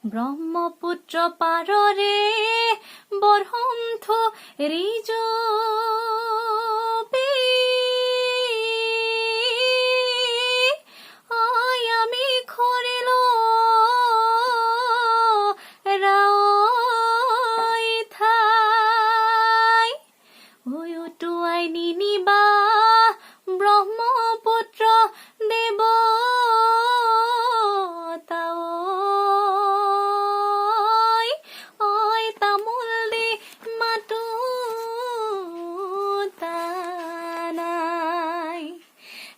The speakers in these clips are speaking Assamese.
ব্ৰহ্মপুত্ৰ পাৰৰে বৰহন্থ ৰিজবি আমি খৰিল ৰাই ঠাই উটুৱাই নিনিবা ব্ৰহ্মপুত্ৰ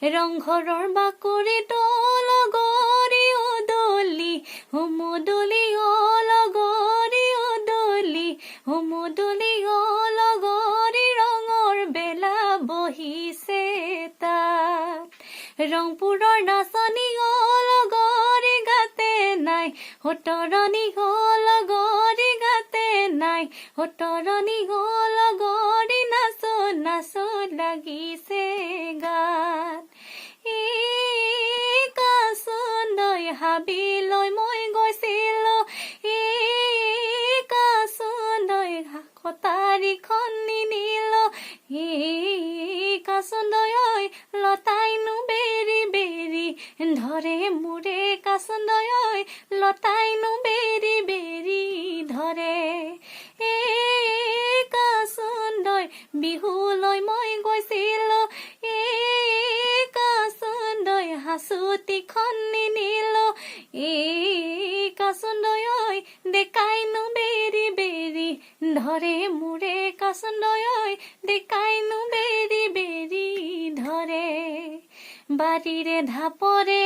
দেৱ ৰংঘৰৰ বাকৰি তলগৰি অদলি হুমুদলি অলগৰি অদলি হুমুদলি অলগৰি ৰঙৰ বেলা বহিছে তাত ৰংপুৰৰ নাচনি অলগৰি গাতে নাই হতৰণি অলগৰি গাতে নাই হতৰণি অলগৰি নাচ নাচ লাগিছে গাত হাবিলৈ মই গৈছিলো কাচন্দৈ কটাৰীখন নিনিলো কাচন্দৈ লতাইনো বেৰি বেৰি ধৰে মোৰে কাচন্দৈ লতাইনো বেৰি বেৰি ধৰে কাচন্দৈ বিহুলৈ মই গৈছিলো কাচন্দৈ হাচুতিখন নিনিলো কাচন্দৈ ডেকাইনো বেৰি বেৰি ধৰে মোৰে কাচন্দৈ ডেকাইনো বেৰি বেৰি ধৰে বাৰীৰে ধাপৰে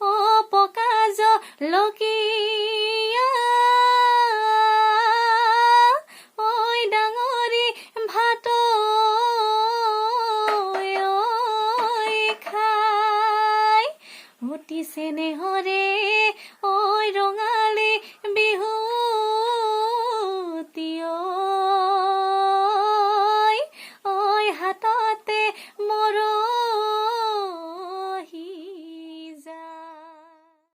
অপকাজ লগি